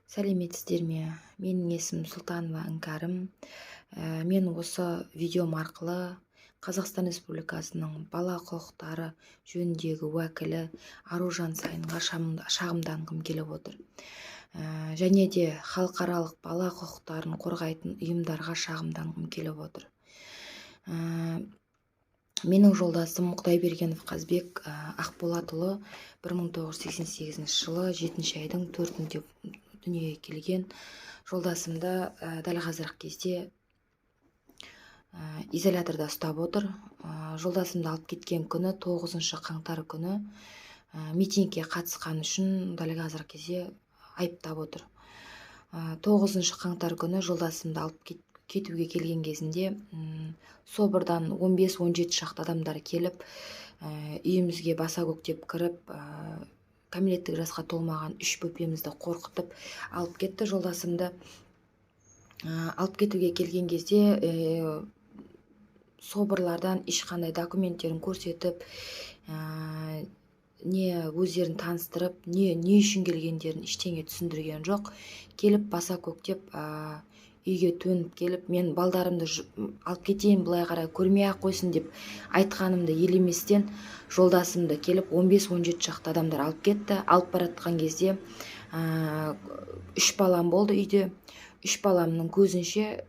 Сәлеметсіздер ме? Менің есімім Сұлтанова Іңкәрім. Мен осы видеом арқылы Қазақстан Республикасының бала құқықтары жөніндегі уәкілі Аружан Сайынға шағымданғым келіп отыр. Және де халықаралық бала құқықтарын қорғайтын ұйымдарға шағымданғым келіп отыр. Менің жолдасым Құдайбергенов Қазбек Ақболатұлы 1988 жылы 7 айдың 4-інде дүниеге келген. Жолдасымды дәл қазіргі кезде изоляторда ұстап отыр. Жолдасымды алып кеткен күні 9 қаңтар күні митингке қатысқан үшін дәл қазіргі кезде айыптап отыр. 9 қаңтар күні жолдасымды алып кетуге келген кезінде Собордан 15-17 шақты адамдар келіп, үйімізге баса көктеп кіріп, кәмелеттік жасқа толмаған 3 бөпемізді қорқытып алып кетті. Жолдасымды алып кетуге келген кезде Соборлардан ешқандай документтерін көрсетіп, не өздерін таныстырып, не үшін келгендерін ештеңе түсіндірген жоқ. Келіп баса көктеп үйге төніп келіп, мен балдарымды алып кетейін, былай қарай көрмей ақ қойсын деп айтқанымды елеместен жолдасымды келіп 15-17 шақты адамдар алып кетті. Алып баратқан кезде 3 балам болды үйде. 3 баламның көзінше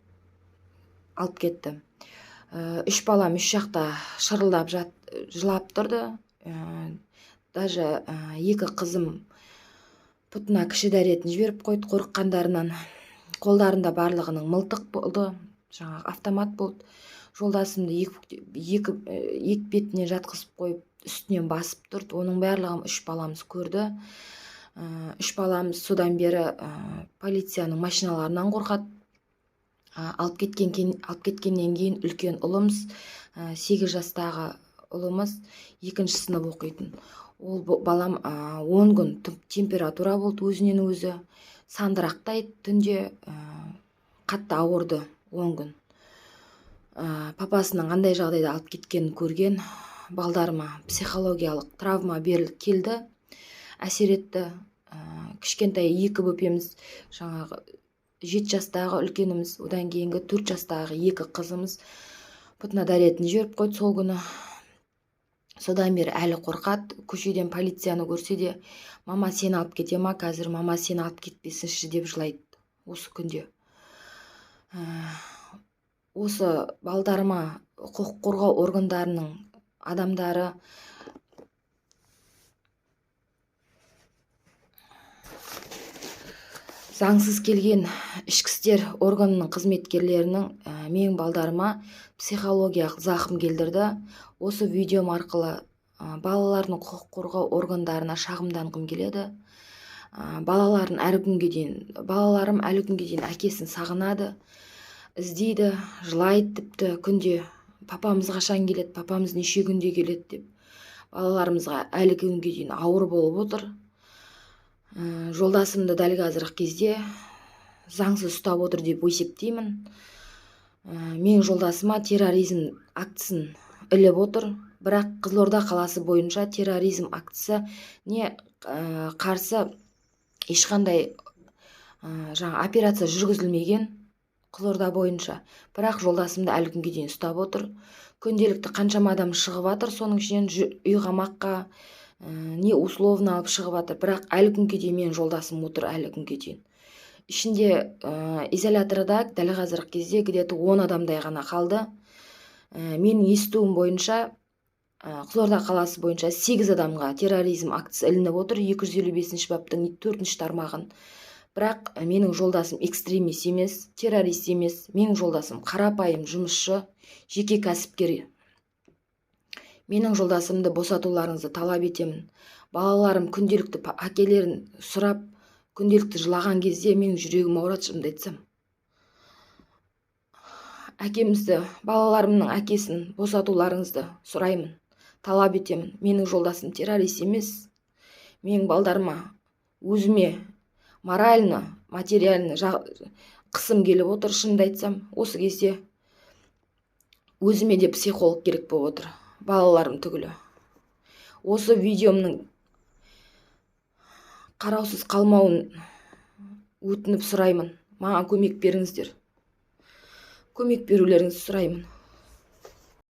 алып кетті. 3 балам 3 жақта шырылдап жылап тұрды. Даже 2 қызым пұтына кіші дәретін жіберіп қойды қорыққандарынан. Қолдарында барлығының мылтық болды, жаңағы автомат болды. Жолдасымды екі бетіне жатқызып қойып, үстінен басып тұрды. Оның барлығын 3 баламыз көрді. 3 баламыз содан бері полицияның машиналарынан қорқады. Алып кеткеннен кейін үлкен ұлымыз, 8 жастағы ұлымыз 2-ші сынып оқитын. Ол балам 10 күн температура болды, өзінен өзі сандырақтайды, түнде қатты ауырды 10 күн. Папасының қандай жағдайда алып кеткенін көрген, балдарыма психологиялық травма келді, әсер етті. Кішкентай 2 бөпеміз, жаңағы 7 жастағы үлкеніміз, одан кейінгі 4 жастағы 2 қызымыз пұтына дәретін жіберіп қойды сол күні. Содан бері әлі қорқады. Көшеден полицияны көрсе де, мама сені алып кете ма қазір, мама сені алып кетпесінші деп жылайды осы күнде. Осы балдарыма құқық қорғау органдарының адамдары заңсыз келген ішкі істер органының қызметкерлерінің менің балдарыма психологиялық зақым келдірді. Осы видеом арқылы балалардың құқық қорғау органдарына шағымданғым келеді. Балаларым әлі күнге дейін әкесін сағынады, іздейді, жылайды тіпті күнде. Папамыз қашан келеді, папамыз неше күнде келеді деп. Балаларымызға әлі күнге дейін ауыр болып отыр. Жолдасымды дәл қазіргі кезде заңсыз ұстап отыр деп есептеймін. Менің жолдасыма терроризм актісін іліп отыр. Бірақ Қызылорда қаласы бойынша терроризм актісі қарсы ешқандай операция жүргізілмеген Қызылорда бойынша. Бірақ жолдасымды әлі күнге дейін ұстап отыр. Күнделікті қаншама адам шығып жатыр, соның ішінен үй қамаққа не условно алып шығып жатыр. Бірақ әлі күнге дейін менің жолдасым отыр, әлі күнге дейін. Ішінде изоляторда дәл қазіргі кезде где-то 10 адамдай ғана қалды. Менің естуім бойынша Қызылорда қаласы бойынша 8 адамға терроризм актісі ілініп отыр, 255 баптың 4-ші тармағын. Бірақ менің жолдасым экстремист емес, террорист емес. Менің жолдасым қарапайым жұмысшы, жеке кәсіпкер. Менің жолдасымды босатуларыңызды талап етемін. Балаларым күнделікті әкелерін сұрап, күнделікті жылаған кезде менің жүрегім ауырады, шынымды айтсам. Балаларымның әкесін босатуларыңызды сұраймын, талап етемін. Менің жолдасым террорист емес. Менің балдарыма өзіме морально, материально қысым келіп отыр, шынымды айтсам. Осы кезде өзіме де психолог керек болып отыр, балаларым түгілі. Осы видеомның қараусыз қалмауын өтініп сұраймын, маған көмек беріңіздер. Көмек берулеріңізді сұраймын.